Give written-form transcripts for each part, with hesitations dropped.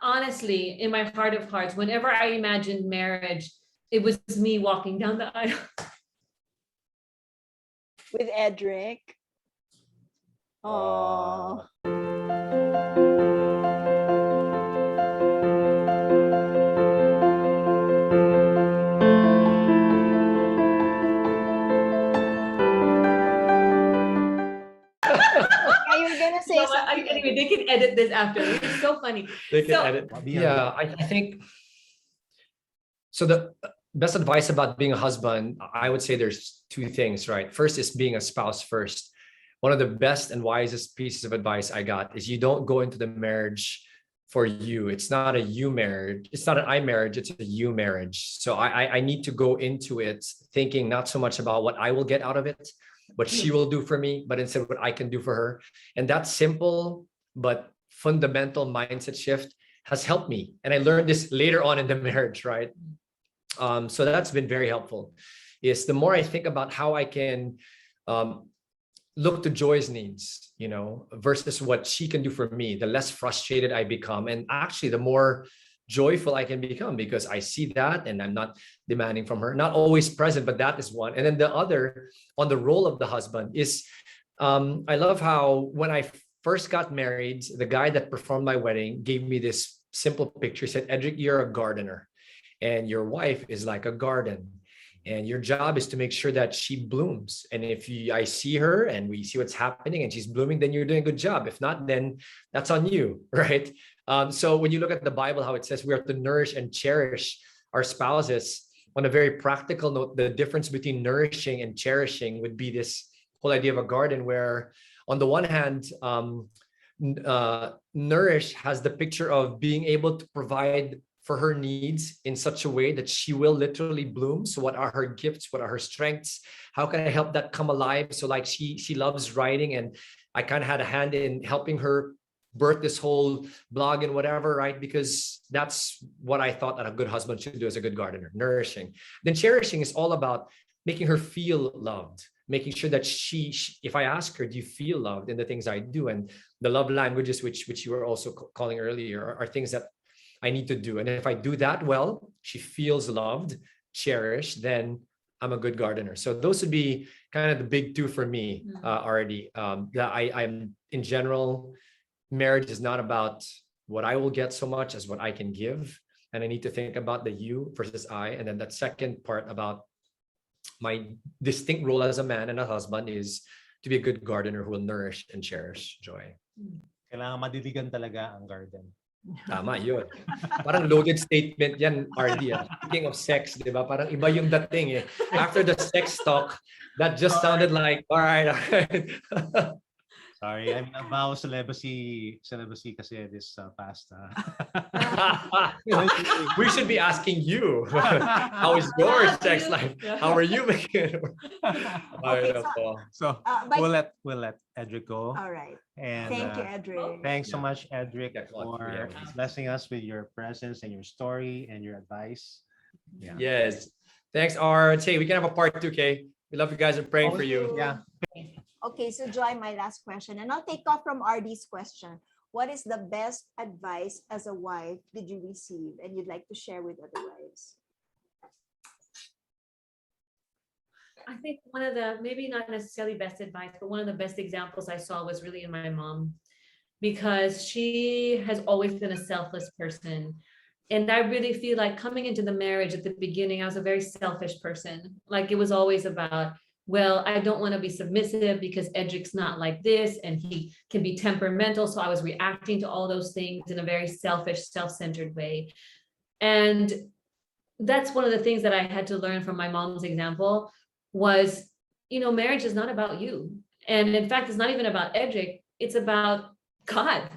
honestly, in my heart of hearts, whenever I imagined marriage, it was me walking down the aisle. With Edric. Oh. You're gonna say something. Anyway, they can edit this after. It's so funny. They can edit. Yeah, I think so. The best advice about being a husband, I would say there's two things, right? First is being a spouse first. One of the best and wisest pieces of advice I got is you don't go into the marriage for you. It's not a you marriage. It's not an I marriage. It's a you marriage. So I need to go into it thinking not so much about what I will get out of it, what she will do for me, but instead what I can do for her. And that simple but fundamental mindset shift has helped me. And I learned this later on in the marriage, right? So that's been very helpful. Is the more I think about how I can look to Joy's needs, versus what she can do for me, the less frustrated I become. And actually, the more joyful I can become because I see that and I'm not demanding from her, not always present, but that is one. And then the other on the role of the husband is, I love how when I first got married, the guy that performed my wedding gave me this simple picture. He said, Edric, you're a gardener and your wife is like a garden. And your job is to make sure that she blooms. And if I see her and we see what's happening and she's blooming, then you're doing a good job. If not, then that's on you, right? So when you look at the Bible, how it says we have to nourish and cherish our spouses, on a very practical note, the difference between nourishing and cherishing would be this whole idea of a garden where on the one hand, nourish has the picture of being able to provide for her needs in such a way that she will literally bloom. So what are her gifts? What are her strengths? How can I help that come alive? So like she loves writing and I kind of had a hand in helping her birth this whole blog and whatever, right? Because that's what I thought that a good husband should do as a good gardener, nourishing. Then cherishing is all about making her feel loved, making sure that she if I ask her, do you feel loved in the things I do? And the love languages, which you were also calling earlier, are things that I need to do. And if I do that well, she feels loved, cherished, then I'm a good gardener. So those would be kind of the big two for me already. That I'm in general, marriage is not about what I will get so much as what I can give. And I need to think about the you versus I. And then that second part about my distinct role as a man and a husband is to be a good gardener who will nourish and cherish Joy. Kailangan madiligan talaga ang garden. Tama, yun. Parang loaded statement yan, RD. Speaking of sex, di ba? Parang iba yung dating eh. After the sex talk, that just sounded like, all right. Sorry, I'm about celibacy kasi this past. We should be asking you, how is your sex life? How are you making it? Okay, so we'll let Edric go. All right. And thank you, Edric. Thanks so much, Edric, for blessing us with your presence and your story and your advice. Yeah. Yes. Thanks, Art. Hey, we can have a part 2, okay? We love you guys and praying for you. Yeah. Okay, so Joy, my last question, and I'll take off from RD's question. What is the best advice as a wife did you receive and you'd like to share with other wives? I think one of the, maybe not necessarily best advice, but one of the best examples I saw was really in my mom, because she has always been a selfless person. And I really feel like coming into the marriage at the beginning, I was a very selfish person. Like it was always about, well, I don't want to be submissive because Edric's not like this and he can be temperamental. So I was reacting to all those things in a very selfish, self-centered way. And that's one of the things that I had to learn from my mom's example was, marriage is not about you. And in fact, it's not even about Edric, it's about God.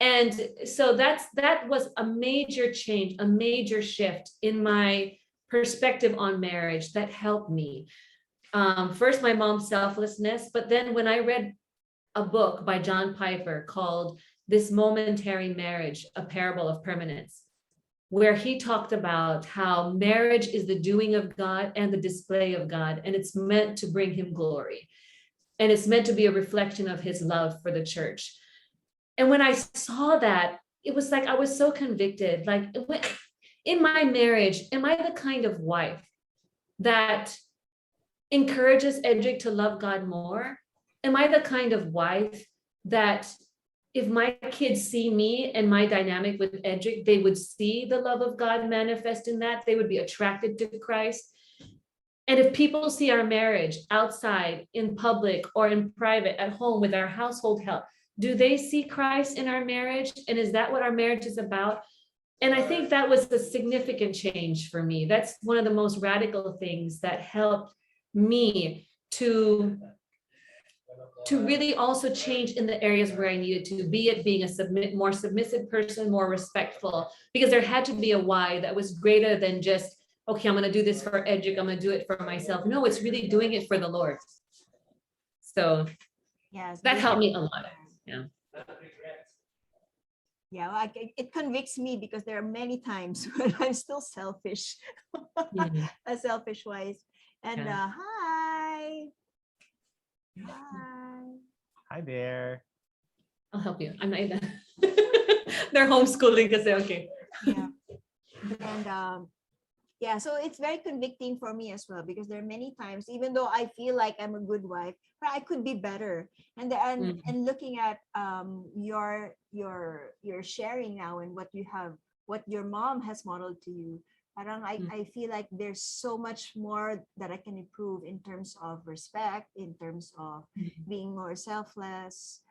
And so that was a major change, a major shift in my perspective on marriage that helped me. First, my mom's selflessness, but then when I read a book by John Piper called This Momentary Marriage, A Parable of Permanence, where he talked about how marriage is the doing of God and the display of God, and it's meant to bring him glory. And it's meant to be a reflection of his love for the church. And when I saw that, it was like I was so convicted. Like in my marriage, am I the kind of wife that encourages Edric to love God more? Am I the kind of wife that if my kids see me and my dynamic with Edric, they would see the love of God manifest in that? They would be attracted to Christ. And if people see our marriage outside, in public, or in private, at home with our household help, do they see Christ in our marriage? And is that what our marriage is about? And I think that was a significant change for me. That's one of the most radical things that helped me to really also change in the areas where I needed to, be it being a more submissive person, more respectful, because there had to be a why that was greater than just, okay, I'm going to do this for Edric, I'm going to do it for myself. No, it's really doing it for the Lord. So Yes, that helped me a lot. Yeah. Yeah, like it convicts me because there are many times when I'm still selfish, Mhm. a selfish wife. And Yeah. hi. Hi. Hi there. I'll help you. I'm not even. They're homeschooling because they're okay. Yeah. And yeah, so it's very convicting for me as well, because there are many times, even though I feel like I'm a good wife, but I could be better. And and looking at your sharing now and what you have, what your mom has modeled to you, parang I feel like there's so much more that I can improve in terms of respect, in terms of being more selfless,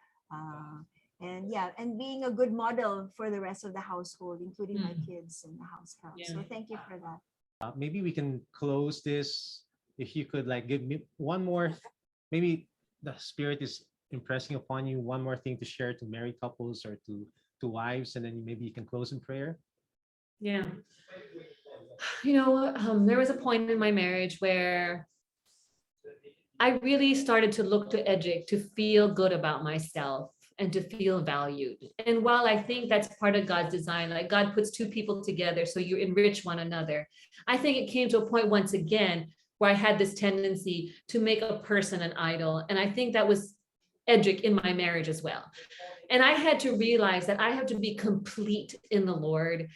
and yeah, and being a good model for the rest of the household, including my kids and the house help. Yeah. So thank you for that. Maybe we can close this. If you could like give me one more, maybe the Spirit is impressing upon you one more thing to share to married couples or to wives, and then maybe you can close in prayer. Yeah. You know, there was a point in my marriage where I really started to look to Edric to feel good about myself and to feel valued. And while I think that's part of God's design, like God puts two people together so you enrich one another, I think it came to a point once again where I had this tendency to make a person an idol. And I think that was Edric in my marriage as well. And I had to realize that I have to be complete in the Lord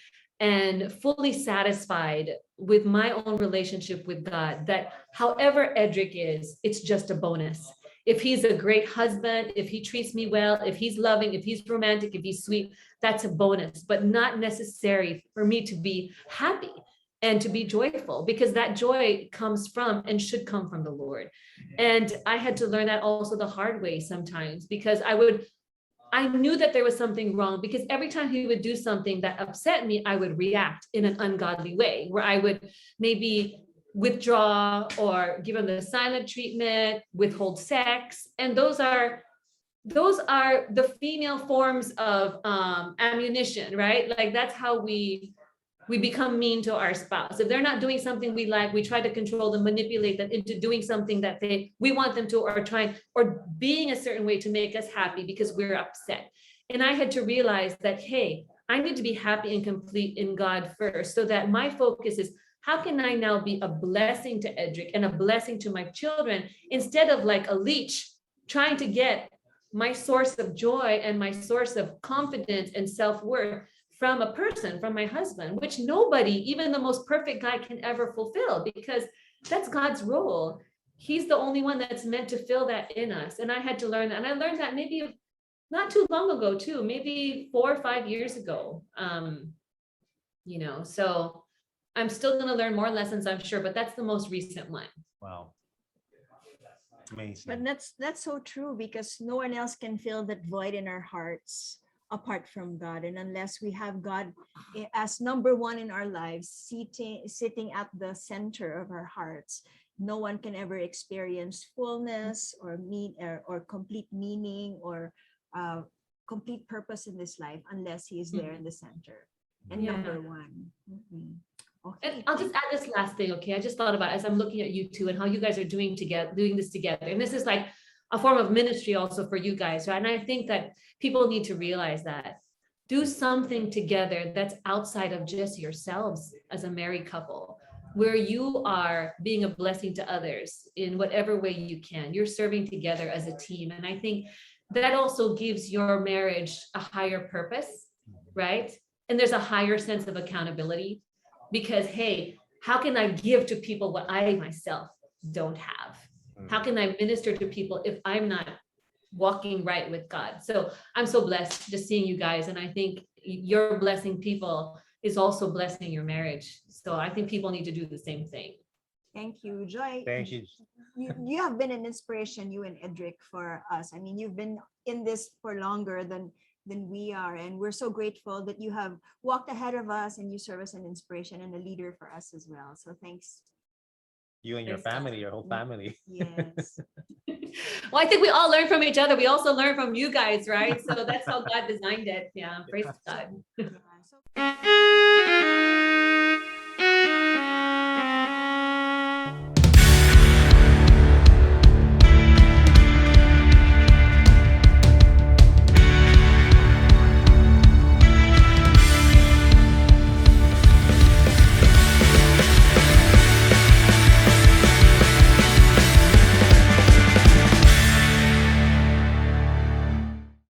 and fully satisfied with my own relationship with God, that however Edric is, it's just a bonus. If he's a great husband, if he treats me well, if he's loving, if he's romantic, if he's sweet, that's a bonus, but not necessary for me to be happy and to be joyful, because that joy comes from and should come from the Lord. And I had to learn that also the hard way sometimes, because I knew that there was something wrong, because every time he would do something that upset me, I would react in an ungodly way, where I would maybe withdraw or give him the silent treatment, withhold sex. And those are the female forms of ammunition, right? Like that's how we become mean to our spouse. If they're not doing something we like, we try to control them, manipulate them into doing something that we want them to, or being a certain way to make us happy because we're upset. And I had to realize that, hey, I need to be happy and complete in God first, so that my focus is, how can I now be a blessing to Edric and a blessing to my children, instead of like a leech trying to get my source of joy and my source of confidence and self-worth from a person, from my husband, which nobody, even the most perfect guy, can ever fulfill, because that's God's role. He's the only one that's meant to fill that in us. And I had to learn that. And I learned that maybe not too long ago too, maybe 4 or 5 years ago. So I'm still going to learn more lessons, I'm sure, but that's the most recent one. Wow. Amazing. But that's so true, because no one else can fill that void in our hearts apart from God. And unless we have God as number one in our lives, sitting at the center of our hearts, no one can ever experience fullness or complete meaning or complete purpose in this life unless he is there in the center and number one. Okay. And I'll just add this last thing, okay? I just thought about it as I'm looking at you two and how you guys are doing this together. And this is like a form of ministry also for you guys, right? And I think that people need to realize that. Do something together that's outside of just yourselves as a married couple, where you are being a blessing to others in whatever way you can. You're serving together as a team. And I think that also gives your marriage a higher purpose. right? And there's a higher sense of accountability because, hey, how can I give to people what I myself don't have? How can I minister to people if I'm not walking right with God? So I'm so blessed just seeing you guys. And I think your blessing people is also blessing your marriage. So I think people need to do the same thing. Thank you, Joy. Thank you. You have been an inspiration, you and Edric, for us. I mean, you've been in this for longer than we are, and we're so grateful that you have walked ahead of us and you serve as an inspiration and a leader for us as well. So thanks. You and your Thanks, family, your whole family. Yes. Well, I think we all learn from each other. We also learn from you guys, right? So that's how God designed it. Yeah, praise God. Yeah. So